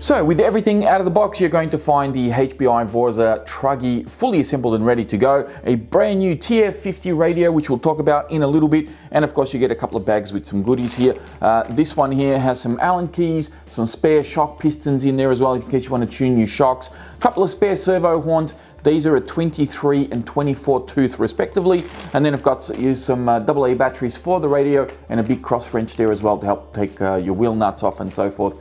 So with everything out of the box, you're going to find the HPI VORZA Truggy fully assembled and ready to go. A brand new TF50 radio, which we'll talk about in a little bit. And of course you get a couple of bags with some goodies here. This one here has some Allen keys, some spare shock pistons in there as well in case you want to tune your shocks. A couple of spare servo horns. These are a 23 and 24 tooth respectively. And then I've got used some AA batteries for the radio and a big cross wrench there as well to help take your wheel nuts off and so forth.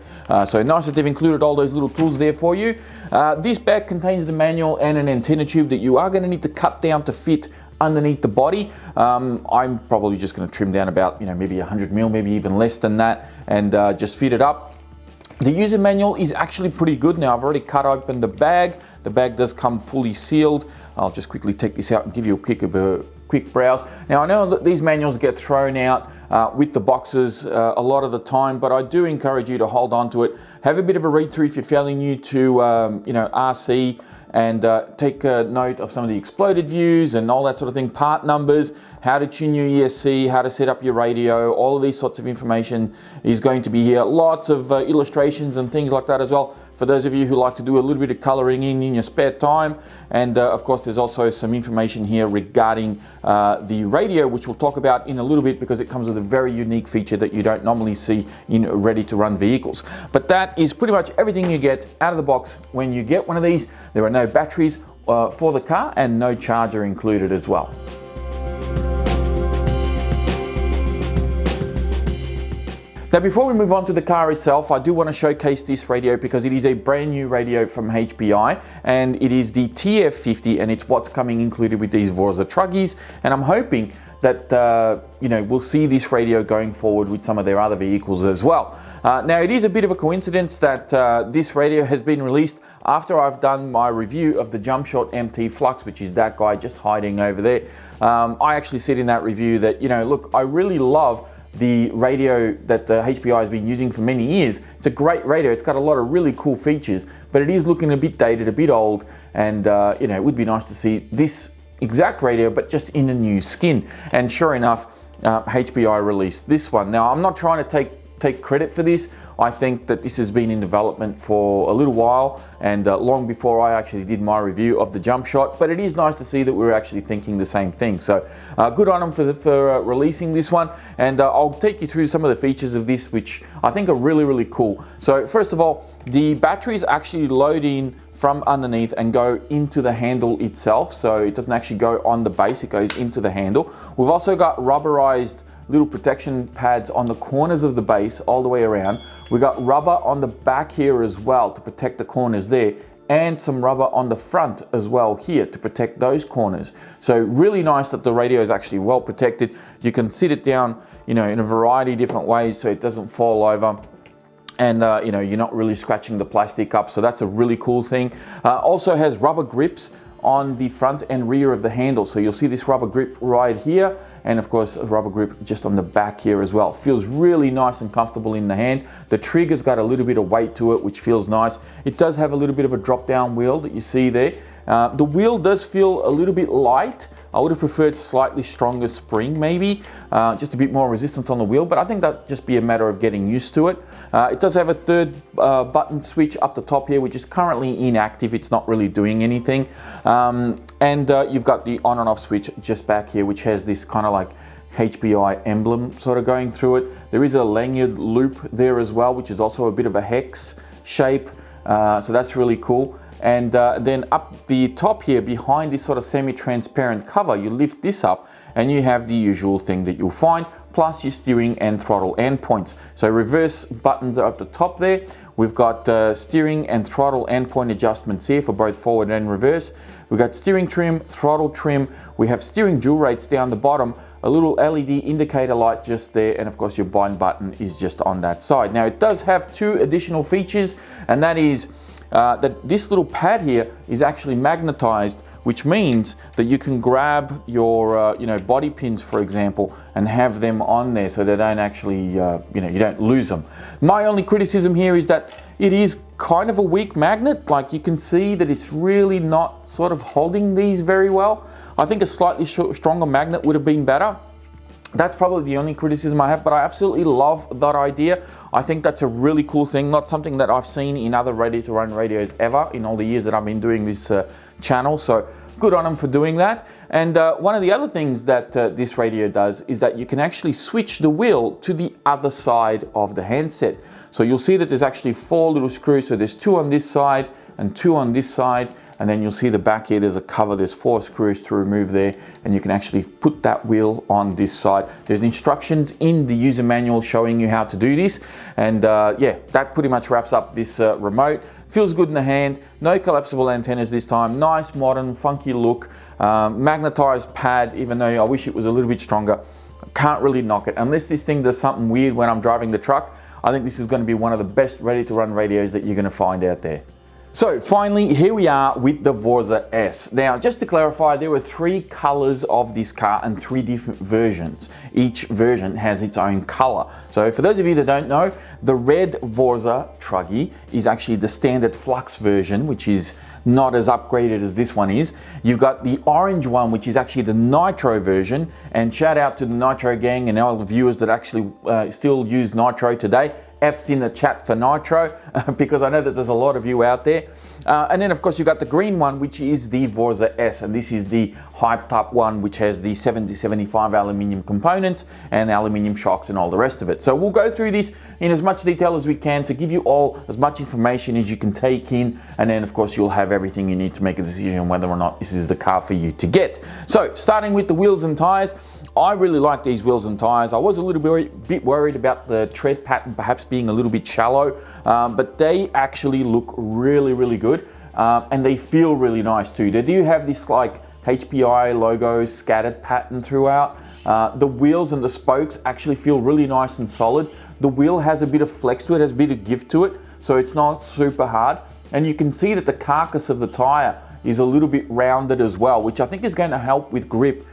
So nice that they've included all those little tools there for you. This bag contains the manual and an antenna tube that you are going to need to cut down to fit underneath the body. I'm probably just going to trim down about maybe 100 mil, maybe even less than that, and just fit it up. The user manual is actually pretty good. Now I've already cut open the bag. The bag does come fully sealed. I'll just quickly take this out and give you a quick browse. Now I know that these manuals get thrown out with the boxes a lot of the time, but I do encourage you to hold on to it. Have a bit of a read through if you're fairly new to RC, and take a note of some of the exploded views and all that sort of thing, part numbers, how to tune your ESC, how to set up your radio, all of these sorts of information is going to be here. Lots of illustrations and things like that as well, for those of you who like to do a little bit of coloring in your spare time. And of course there's also some information here regarding the radio, which we'll talk about in a little bit, because it comes with a very unique feature that you don't normally see in ready to run vehicles. But that is pretty much everything you get out of the box when you get one of these. There are no batteries for the car and no charger included as well. Now before we move on to the car itself, I do want to showcase this radio because it is a brand new radio from HPI, and it is the TF50, and it's what's coming included with these VORZA Truggies, and I'm hoping that we'll see this radio going forward with some of their other vehicles as well. Now it is a bit of a coincidence that this radio has been released after I've done my review of the Jump Shot MT Flux, which is that guy just hiding over there. I actually said in that review that look, I really love the radio that HPI has been using for many years. It's a great radio. It's got a lot of really cool features, but it is looking a bit dated, a bit old, and it would be nice to see this exact radio but just in a new skin. And sure enough, HPI released this one. Now I'm not trying to take credit for this. I think that this has been in development for a little while, and long before I actually did my review of the Jump Shot, but it is nice to see that we're actually thinking the same thing. So good on them for releasing this one, and I'll take you through some of the features of this, which I think are really, really cool. So first of all, the batteries actually load in from underneath and go into the handle itself, so it doesn't actually go on the base, it goes into the handle. We've also got rubberized little protection pads on the corners of the base all the way around. We got rubber on the back here as well to protect the corners there, and some rubber on the front as well here to protect those corners. So really nice that the radio is actually well protected. You can sit it down in a variety of different ways so it doesn't fall over, and you're not really scratching the plastic up, so that's a really cool thing. Also has rubber grips on the front and rear of the handle, so you'll see this rubber grip right here, and of course a rubber grip just on the back here as well. Feels really nice and comfortable in the hand. The trigger's got a little bit of weight to it, which feels nice. It does have a little bit of a drop down wheel that you see there. The wheel does feel a little bit light. I would have preferred slightly stronger spring, maybe, just a bit more resistance on the wheel, but I think that'd just be a matter of getting used to it. It does have a third button switch up the top here, which is currently inactive. It's not really doing anything. And you've got the on and off switch just back here, which has this kind of like HPI emblem sort of going through it. There is a lanyard loop there as well, which is also a bit of a hex shape, so that's really cool. And then up the top here, behind this sort of semi-transparent cover, you lift this up and you have the usual thing that you'll find, plus your steering and throttle endpoints. So reverse buttons are up the top there. We've got steering and throttle endpoint adjustments here for both forward and reverse. We've got steering trim, throttle trim. We have steering dual rates down the bottom, a little LED indicator light just there, and of course your bind button is just on that side. Now it does have two additional features, and that is that this little pad here is actually magnetized, which means that you can grab your body pins, for example, and have them on there so they don't actually you don't lose them. My only criticism here is that it is kind of a weak magnet. Like, you can see that it's really not sort of holding these very well. I think a slightly stronger magnet would have been better. That's probably the only criticism I have, but I absolutely love that idea. I think that's a really cool thing, not something that I've seen in other ready-to-run radios ever in all the years that I've been doing this channel. So good on them for doing that. And one of the other things that this radio does is that you can actually switch the wheel to the other side of the handset. So you'll see that there's actually 4 little screws. So there's 2 on this side and 2 on this side. And then you'll see the back here, there's a cover, there's 4 screws to remove there, and you can actually put that wheel on this side. There's instructions in the user manual showing you how to do this. And yeah, that pretty much wraps up this remote. Feels good in the hand, no collapsible antennas this time, nice, modern, funky look, magnetized pad, even though I wish it was a little bit stronger. Can't really knock it. Unless this thing does something weird when I'm driving the truck, I think this is going to be one of the best ready-to-run radios that you're going to find out there. So finally, here we are with the VORZA S. Now, just to clarify, there were 3 colors of this car and 3 different versions. Each version has its own color. So for those of you that don't know, the red VORZA Truggy is actually the standard flux version, which is not as upgraded as this one is. You've got the orange one, which is actually the Nitro version. And shout out to the Nitro gang and all the viewers that actually still use Nitro today. F's in the chat for Nitro, because I know that there's a lot of you out there. And then of course you've got the green one, which is the VORZA S, and this is the hyped up one, which has the 7075 aluminium components and aluminium shocks and all the rest of it. So we'll go through this in as much detail as we can to give you all as much information as you can take in, and then of course you'll have everything you need to make a decision on whether or not this is the car for you to get. So starting with the wheels and tires, I really like these wheels and tires. I was a little bit worried about the tread pattern perhaps being a little bit shallow, but they actually look really, really good, and they feel really nice too. They do have this like HPI logo scattered pattern throughout. The wheels and the spokes actually feel really nice and solid. The wheel has a bit of flex to it, has a bit of give to it, so it's not super hard. And you can see that the carcass of the tire is a little bit rounded as well, which I think is going to help with grip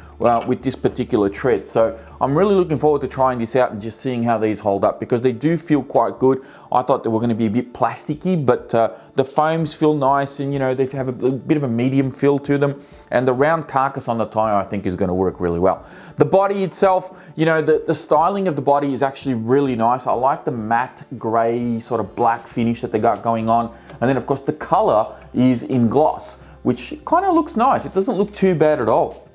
with this particular tread. So I'm really looking forward to trying this out and just seeing how these hold up, because they do feel quite good. I thought they were going to be a bit plasticky, but the foams feel nice, and you know, they have a bit of a medium feel to them, and the round carcass on the tire I think is going to work really well. The body itself, you know, the styling of the body is actually really nice. I like the matte grey sort of black finish that they got going on, and then of course the color is in gloss, which kind of looks nice. It doesn't look too bad at all.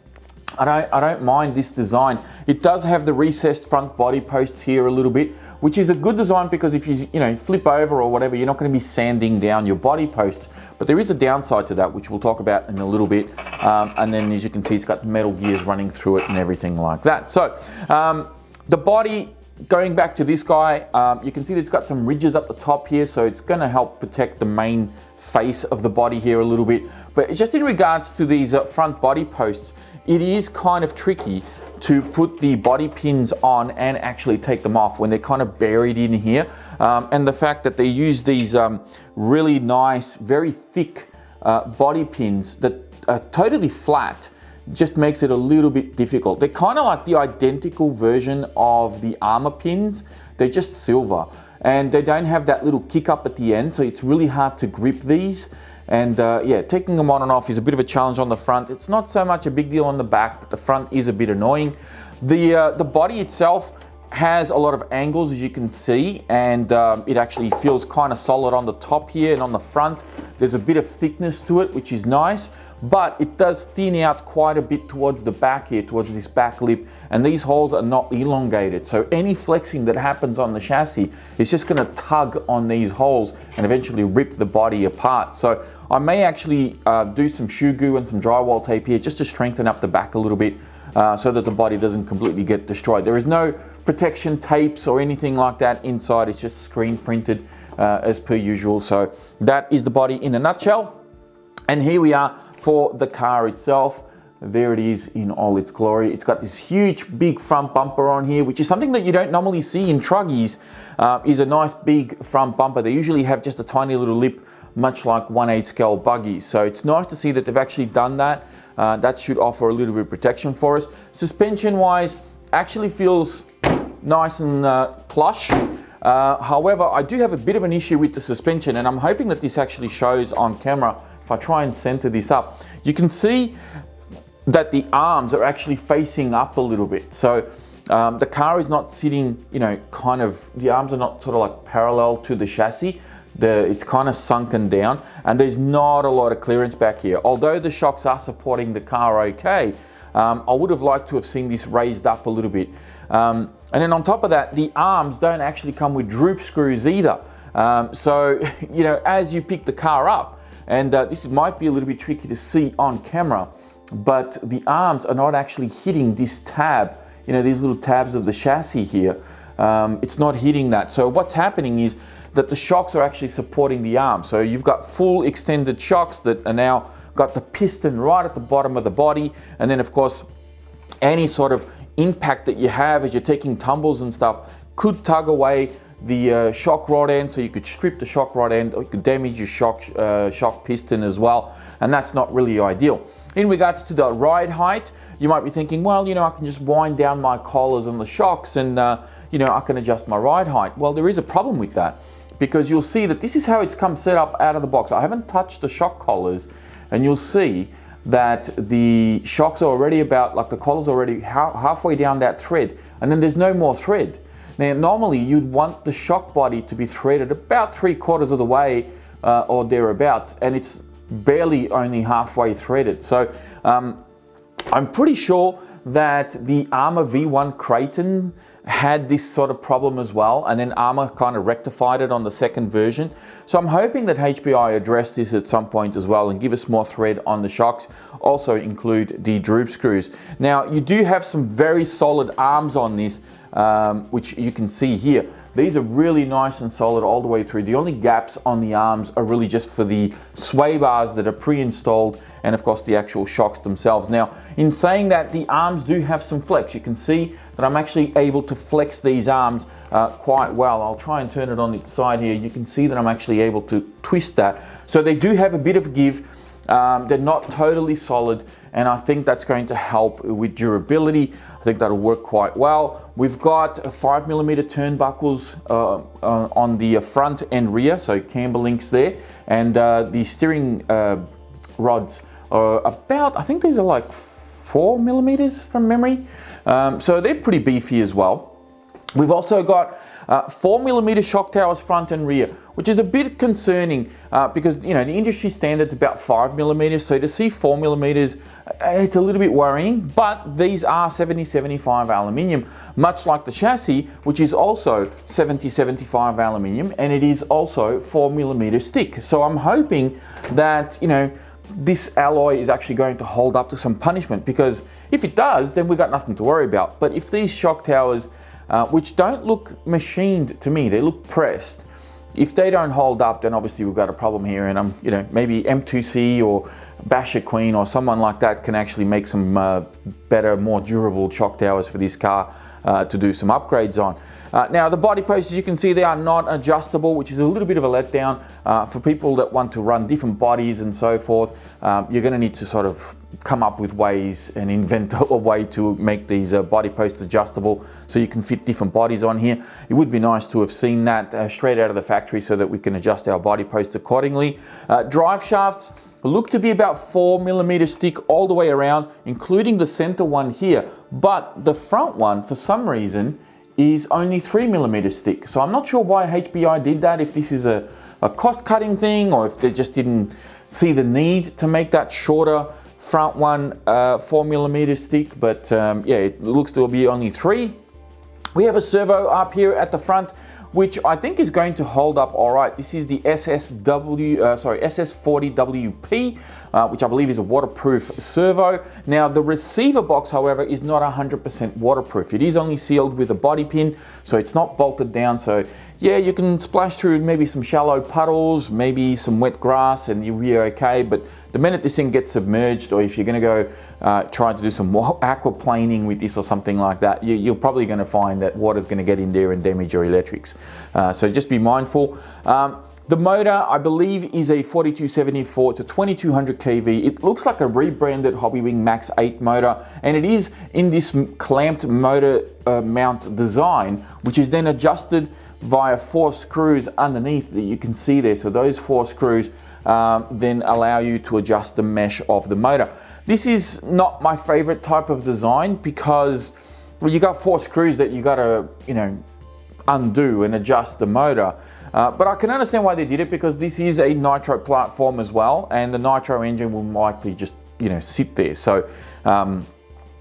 I don't mind this design. It does have the recessed front body posts here a little bit, which is a good design, because if you flip over or whatever, you're not going to be sanding down your body posts. But there is a downside to that, which we'll talk about in a little bit. And then as you can see, it's got metal gears running through it and everything like that. So the body, going back to this guy, you can see that it's got some ridges up the top here, so it's going to help protect the main face of the body here a little bit. But just in regards to these front body posts, it is kind of tricky to put the body pins on and actually take them off when they're kind of buried in here. And the fact that they use these really nice, very thick body pins that are totally flat just makes it a little bit difficult. They're kind of like the identical version of the armor pins. They're just silver, and they don't have that little kick up at the end, so it's really hard to grip these. And yeah, taking them on and off is a bit of a challenge on the front. It's not so much a big deal on the back, but the front is a bit annoying. The body itself has a lot of angles, as you can see, and it actually feels kind of solid on the top here, and on the front there's a bit of thickness to it, which is nice, but it does thin out quite a bit towards the back here, towards this back lip, and these holes are not elongated, so any flexing that happens on the chassis is just going to tug on these holes and eventually rip the body apart. So I may actually do some shoe glue and some drywall tape here just to strengthen up the back a little bit, so that the body doesn't completely get destroyed. There is no protection tapes or anything like that inside. It's just screen printed as per usual. So that is the body in a nutshell. And here we are for the car itself. There it is in all its glory. It's got this huge big front bumper on here, which is something that you don't normally see in Truggys, is a nice big front bumper. They usually have just a tiny little lip, much like 1/8 scale buggies. So it's nice to see that they've actually done that. That should offer a little bit of protection for us. Suspension wise, actually feels nice and plush. However, I do have a bit of an issue with the suspension, and I'm hoping that this actually shows on camera. If I try and center this up, you can see that the arms are actually facing up a little bit. So The car is not sitting, you know, kind of, the arms are not sort of like parallel to the chassis. It's kind of sunken down, and there's not a lot of clearance back here. Although the shocks are supporting the car okay, I would have liked to have seen this raised up a little bit. And then on top of that, the arms don't actually come with droop screws either. So, you know, as you pick the car up, and this might be a little bit tricky to see on camera, but the arms are not actually hitting this tab, you know, these little tabs of the chassis here. It's not hitting that. So what's happening is that the shocks are actually supporting the arm. So you've got full extended shocks that are now got the piston right at the bottom of the body. And then of course, any sort of impact that you have as you're taking tumbles and stuff could tug away the shock rod end. So you could strip the shock rod end, or you could damage your shock piston as well. And that's not really ideal. In regards to the ride height, you might be thinking, well, you know, I can just wind down my collars on the shocks and, you know, I can adjust my ride height. Well, there is a problem with that, because you'll see that this is how it's come set up out of the box. I haven't touched the shock collars, and you'll see that the shocks are already about, like the collar's already halfway down that thread, and then there's no more thread. Now, normally you'd want the shock body to be threaded about 3/4 of the way or thereabouts, and it's barely only halfway threaded. So I'm pretty sure that the Armour V1 Creighton had this sort of problem as well, and then Armour kind of rectified it on the second version. So I'm hoping that HPI address this at some point as well and give us more thread on the shocks. Also include the droop screws. Now, you do have some very solid arms on this, which you can see here. These are really nice and solid all the way through. The only gaps on the arms are really just for the sway bars that are pre-installed, and of course the actual shocks themselves. Now, in saying that, the arms do have some flex. You can see that I'm actually able to flex these arms quite well. I'll try and turn it on its side here. You can see that I'm actually able to twist that. So they do have a bit of give. They're not totally solid, and I think that's going to help with durability. I think that'll work quite well. We've got 5mm turnbuckles on the front and rear, so camber links there, and the steering rods are about, I think these are like 4mm from memory, so they're pretty beefy as well. We've also got 4mm shock towers front and rear, which is a bit concerning because, you know, the industry standard's about 5mm, so to see 4mm, it's a little bit worrying, but these are 70-75 aluminium, much like the chassis, which is also 70-75 aluminium, and it is also 4mm stick. So I'm hoping that, you know, this alloy is actually going to hold up to some punishment, because if it does, then we've got nothing to worry about. But if these shock towers, which don't look machined to me, they look pressed, if they don't hold up, then obviously we've got a problem here, and you know, maybe M2C or Basher Queen or someone like that can actually make some better, more durable shock towers for this car to do some upgrades on. Now, the body posts, as you can see, they are not adjustable, which is a little bit of a letdown for people that want to run different bodies and so forth. You're going to need to sort of come up with ways and invent a way to make these body posts adjustable so you can fit different bodies on here. It would be nice to have seen that straight out of the factory so that we can adjust our body posts accordingly. Drive shafts look to be about 4mm stick all the way around, including the center one here, but the front one, for some reason, is only 3mm stick. So I'm not sure why HPI did that, if this is a cost-cutting thing, or if they just didn't see the need to make that shorter front one 4mm stick, but yeah, it looks to be only 3. We have a servo up here at the front, which I think is going to hold up all right. This is the SS40WP, which I believe is a waterproof servo. Now, the receiver box, however, is not 100% waterproof. It is only sealed with a body pin, so it's not bolted down. So yeah, you can splash through maybe some shallow puddles, maybe some wet grass, and you'll be okay. But the minute this thing gets submerged, or if you're going to go try to do some aquaplaning with this or something like that, you're probably going to find that water's going to get in there and damage your electrics. So just be mindful. The motor, I believe, is a 4274. It's a 2200 kV. It looks like a rebranded Hobbywing Max 8 motor, and it is in this clamped motor mount design, which is then adjusted via 4 screws underneath that you can see there. So those 4 screws then allow you to adjust the mesh of the motor. This is not my favorite type of design because well, you got 4 screws that you got to, undo and adjust the motor. But I can understand why they did it, because this is a nitro platform as well, and the nitro engine will likely just, sit there. So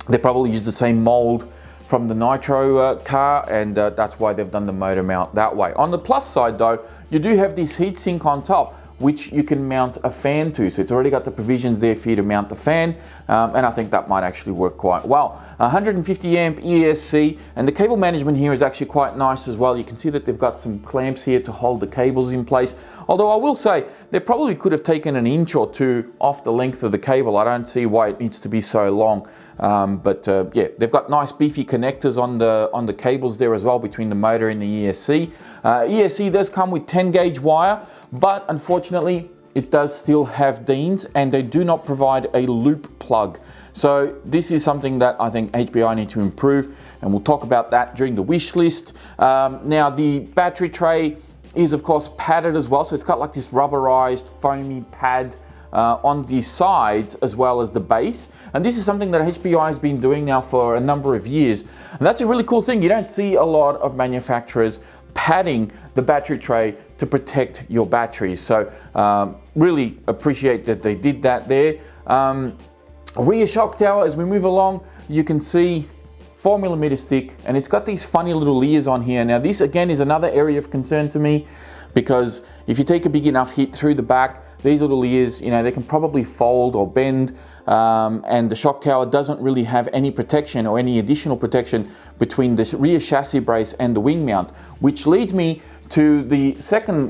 they probably used the same mold from the nitro car, and that's why they've done the motor mount that way. On the plus side though, you do have this heatsink on top, which you can mount a fan to. So it's already got the provisions there for you to mount the fan, and I think that might actually work quite well. 150 amp ESC, and the cable management here is actually quite nice as well. You can see that they've got some clamps here to hold the cables in place. Although I will say, they probably could have taken an inch or two off the length of the cable. I don't see why it needs to be so long. Yeah, they've got nice beefy connectors on the cables there as well between the motor and the ESC. ESC does come with 10 gauge wire, but unfortunately it does still have DINs, and they do not provide a loop plug. So this is something that I think HPI need to improve, and we'll talk about that during the wish list. Now the battery tray is of course padded as well, so it's got like this rubberized foamy pad on the sides as well as the base, and this is something that HPI has been doing now for a number of years, and that's a really cool thing. You don't see a lot of manufacturers padding the battery tray to protect your batteries, so really appreciate that they did that there. Rear shock tower, as we move along, you can see 4mm stick, and it's got these funny little ears on here. Now this again is another area of concern to me, because if you take a big enough hit through the back, these little ears, they can probably fold or bend, and the shock tower doesn't really have any protection or any additional protection between the rear chassis brace and the wing mount, which leads me to the second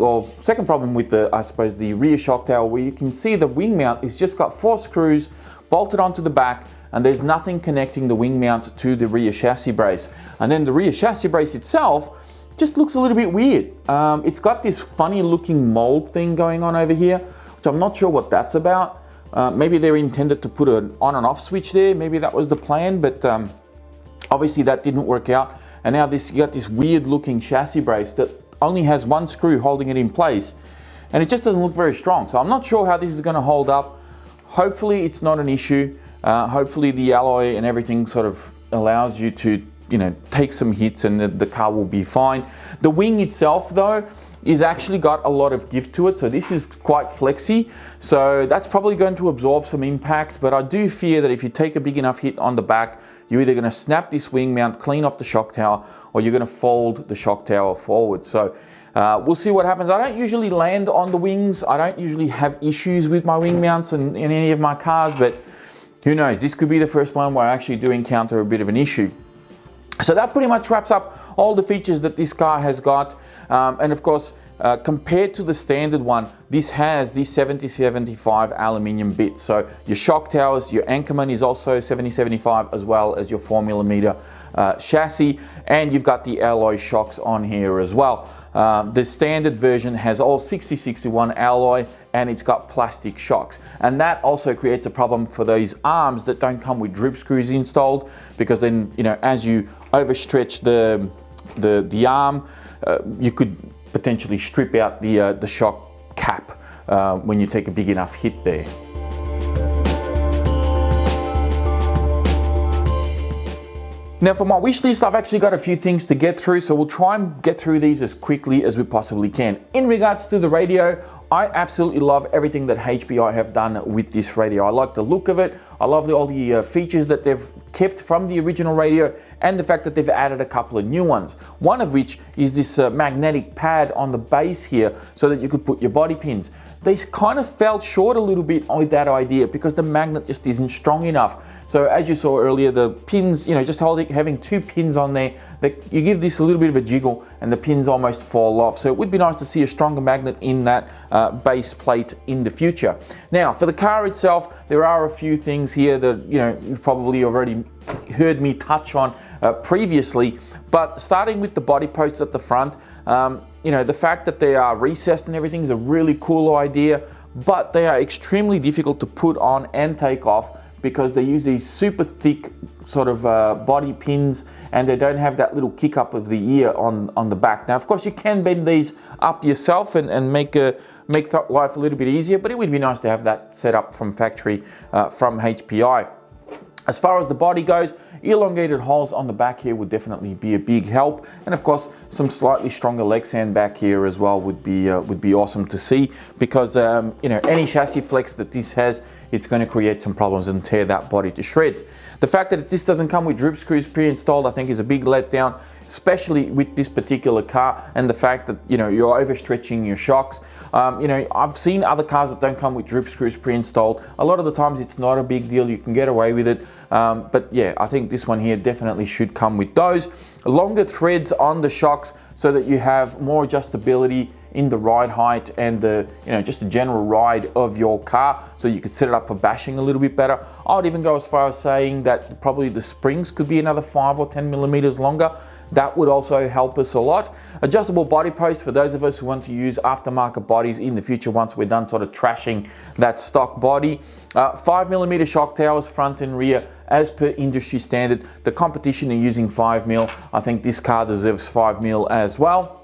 problem with the rear shock tower, where you can see the wing mount is just got 4 screws bolted onto the back, and there's nothing connecting the wing mount to the rear chassis brace. And then the rear chassis brace itself just looks a little bit weird. It's got this funny looking mold thing going on over here, which I'm not sure what that's about. Maybe they're intended to put an on and off switch there. Maybe that was the plan, but obviously that didn't work out. And now you got this weird looking chassis brace that only has 1 screw holding it in place, and it just doesn't look very strong. So I'm not sure how this is going to hold up. Hopefully it's not an issue. Hopefully the alloy and everything sort of allows you to take some hits, and the car will be fine. The wing itself though is actually got a lot of give to it, so this is quite flexy, so that's probably going to absorb some impact. But I do fear that if you take a big enough hit on the back, you're either going to snap this wing mount clean off the shock tower, or you're going to fold the shock tower forward. So we'll see what happens. I don't usually land on the wings. I don't usually have issues with my wing mounts in any of my cars, but who knows, this could be the first one where I actually do encounter a bit of an issue. So that pretty much wraps up all the features that this car has got, and of course compared to the standard one, this has the 7075 aluminium bit. So your shock towers, your anchorman is also 7075, as well as your 4mm chassis, and you've got the alloy shocks on here as well. The standard version has all 6061 alloy, and it's got plastic shocks, and that also creates a problem for these arms that don't come with droop screws installed, because then as you overstretch the arm, you could potentially strip out the shock cap when you take a big enough hit there. Now for my wish list, I've actually got a few things to get through, so we'll try and get through these as quickly as we possibly can. In regards to the radio, I absolutely love everything that HPI have done with this radio. I like the look of it. I love all the features that they've kept from the original radio, and the fact that they've added a couple of new ones. One of which is this magnetic pad on the base here, so that you could put your body pins. They kind of fell short a little bit with that idea, because the magnet just isn't strong enough. So as you saw earlier, the pins, just having 2 pins on there, you give this a little bit of a jiggle and the pins almost fall off. So it would be nice to see a stronger magnet in that base plate in the future. Now for the car itself, there are a few things here that you've probably already heard me touch on previously, but starting with the body posts at the front, the fact that they are recessed and everything is a really cool idea, but they are extremely difficult to put on and take off, because they use these super thick sort of body pins, and they don't have that little kick up of the ear on the back. Now of course you can bend these up yourself and make life a little bit easier, but it would be nice to have that set up from factory from HPI. As far as the body goes, elongated holes on the back here would definitely be a big help, and of course some slightly stronger leg sand back here as well would be awesome to see, because you know, any chassis flex that this has, it's going to create some problems and tear that body to shreds. The fact that this doesn't come with droop screws pre-installed, I think is a big letdown, especially with this particular car, and the fact that, you know, you're overstretching your shocks. You know, I've seen other cars that don't come with droop screws pre-installed. A lot of the times it's not a big deal, you can get away with it, but yeah, I think this one here definitely should come with those. Longer threads on the shocks so that you have more adjustability in the ride height and the, you know, just the general ride of your car, so you could set it up for bashing a little bit better. I would even go as far as saying that probably the springs could be another 5 or 10 millimeters longer. That would also help us a lot. Adjustable body posts for those of us who want to use aftermarket bodies in the future once we're done sort of trashing that stock body. 5mm shock towers front and rear as per industry standard. The competition are using 5mm. I think this car deserves 5mm as well.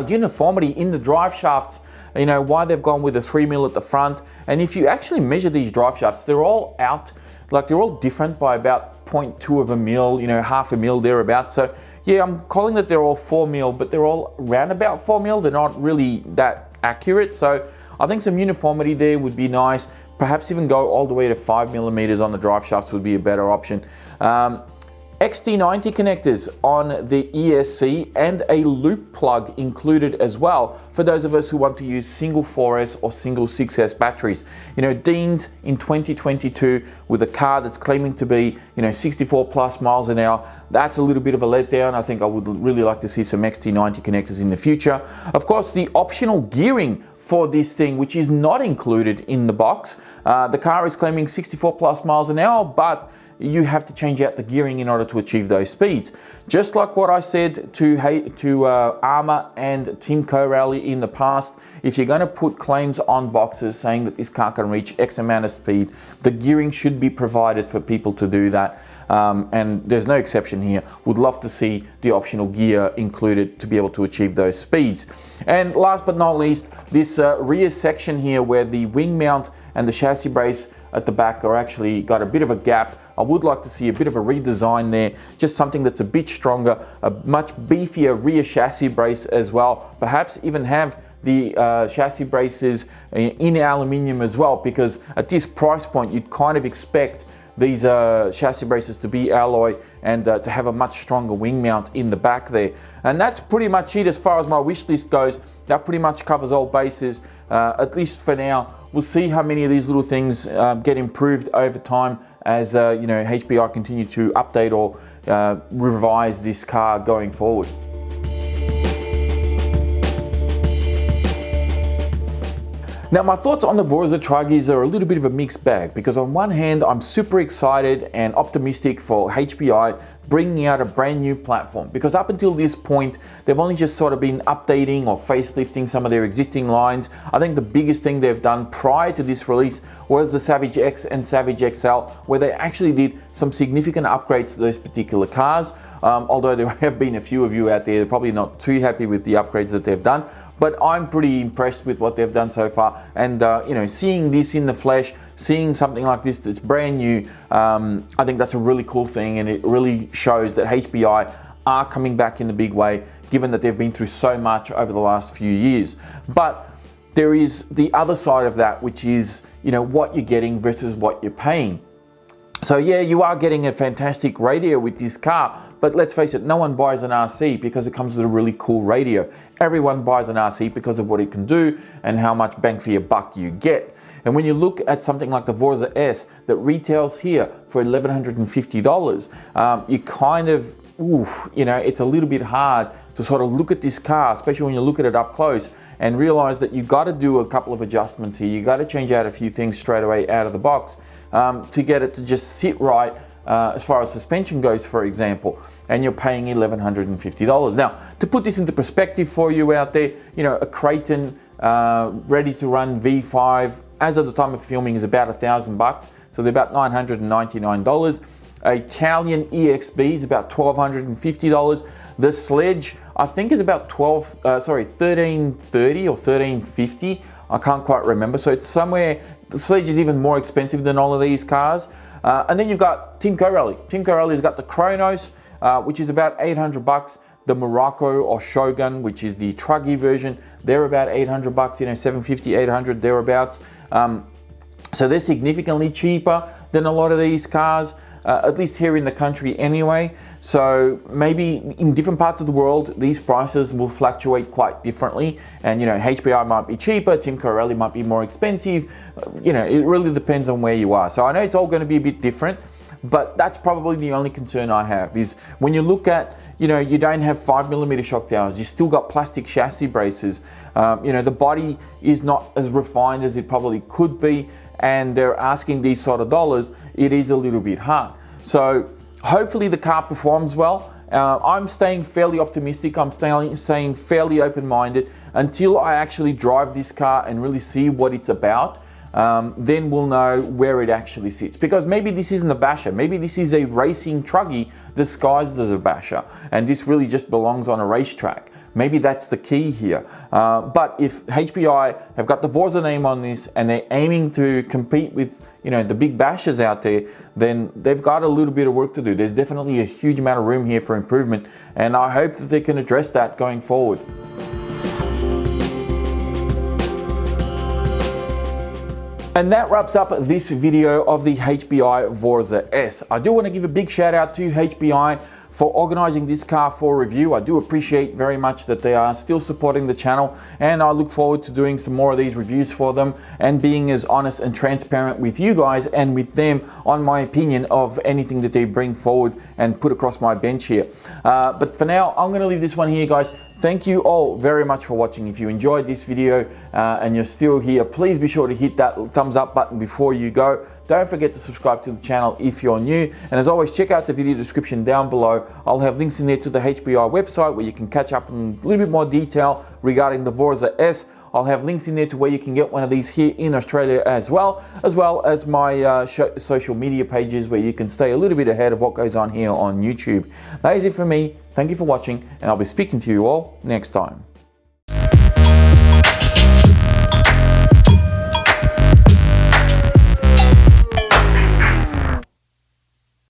Uniformity in the drive shafts, you know, why they've gone with a 3mm at the front. And if you actually measure these drive shafts, they're all out, like they're all different by about 0.2 of a mil, you know, half a mil thereabouts. So yeah, I'm calling that they're all 4mm, but they're all around about 4mm. They're not really that accurate. So I think some uniformity there would be nice. Perhaps even go all the way to 5mm on the drive shafts would be a better option. XT90 connectors on the ESC and a loop plug included as well for those of us who want to use single 4S or single 6S batteries. You know, Dean's in 2022 with a car that's claiming to be, you know, 64 plus miles an hour. That's a little bit of a letdown. I think I would really like to see some XT90 connectors in the future. Of course, the optional gearing for this thing, which is not included in the box. The car is claiming 64 plus miles an hour, but you have to change out the gearing in order to achieve those speeds. Just like what I said to Armour and Team Co-Rally in the past, if you're going to put claims on boxes saying that this car can reach X amount of speed, the gearing should be provided for people to do that. And there's no exception here. Would love to see the optional gear included to be able to achieve those speeds. And last but not least, this rear section here where the wing mount and the chassis brace at the back are actually got a bit of a gap. I would like to see a bit of a redesign there, just something that's a bit stronger, a much beefier rear chassis brace as well. Perhaps even have the chassis braces in aluminium as well, because at this price point you'd kind of expect these chassis braces to be alloy and to have a much stronger wing mount in the back there. And that's pretty much it as far as my wish list goes. That pretty much covers all bases, at least for now. We'll see how many of these little things get improved over time as you know, HPI continue to update or revise this car going forward. Now, my thoughts on the Vorza Truggys are a little bit of a mixed bag, because on one hand, I'm super excited and optimistic for HPI bringing out a brand new platform, because up until this point, they've only just sort of been updating or facelifting some of their existing lines. I think the biggest thing they've done prior to this release was the Savage X and Savage XL, where they actually did some significant upgrades to those particular cars. Although there have been a few of you out there probably not too happy with the upgrades that they've done, but I'm pretty impressed with what they've done so far. And you know, seeing this in the flesh, seeing something like this that's brand new, I think that's a really cool thing, and it really shows that HPI are coming back in a big way, given that they've been through so much over the last few years. But there is the other side of that, which is, you know, what you're getting versus what you're paying. So yeah, you are getting a fantastic radio with this car, but let's face it, no one buys an RC because it comes with a really cool radio. Everyone buys an RC because of what it can do and how much bang for your buck you get. And when you look at something like the Vorza S that retails here for $1,150, you kind of, you know, it's a little bit hard to sort of look at this car, especially when you look at it up close, and realize that you've got to do a couple of adjustments here. You've got to change out a few things straight away out of the box to get it to just sit right as far as suspension goes, for example, and you're paying $1,150. Now, to put this into perspective for you out there, you know, a Creighton ready to run V5 as of the time of filming is about $1,000, so they're about $999. Italian EXB is about $1,250. The Sledge, I think, is about $1,330 or $1,350. I can't quite remember. So it's somewhere, the Sledge is even more expensive than all of these cars. And then you've got Timco Rally. Timco Rally's got the Kronos, which is about 800 bucks. The Morocco or Shogun, which is the Truggy version, they're about 800 bucks, you know, 750, 800, thereabouts. So they're significantly cheaper than a lot of these cars, at least here in the country anyway. So maybe in different parts of the world, these prices will fluctuate quite differently. And, you know, HPI might be cheaper, Timco Rally might be more expensive. You know, it really depends on where you are. So I know it's all going to be a bit different, but that's probably the only concern I have is when you look at, you know, you don't have 5mm shock towers, you still got plastic chassis braces. You know, the body is not as refined as it probably could be, and they're asking these sort of dollars, it is a little bit hard. So hopefully the car performs well. I'm staying fairly optimistic, I'm staying fairly open-minded until I actually drive this car and really see what it's about. Then we'll know where it actually sits. Because maybe this isn't a basher, maybe this is a racing Truggy disguised as a basher, and this really just belongs on a racetrack. Maybe that's the key here. But if HPI have got the Vorza name on this and they're aiming to compete with, you know, the big bashers out there, then they've got a little bit of work to do. There's definitely a huge amount of room here for improvement, and I hope that they can address that going forward. And that wraps up this video of the HPI VORZA S. I do want to give a big shout out to HPI for organizing this car for review. I do appreciate very much that they are still supporting the channel, and I look forward to doing some more of these reviews for them and being as honest and transparent with you guys and with them on my opinion of anything that they bring forward and put across my bench here. But for now, I'm going to leave this one here, guys. Thank you all very much for watching. If you enjoyed this video and you're still here, please be sure to hit that thumbs up button before you go. Don't forget to subscribe to the channel if you're new. And as always, check out the video description down below. I'll have links in there to the HPI website where you can catch up in a little bit more detail regarding the VORZA S. I'll have links in there to where you can get one of these here in Australia as well as my social media pages where you can stay a little bit ahead of what goes on here on YouTube. That is it from me. Thank you for watching, and I'll be speaking to you all next time.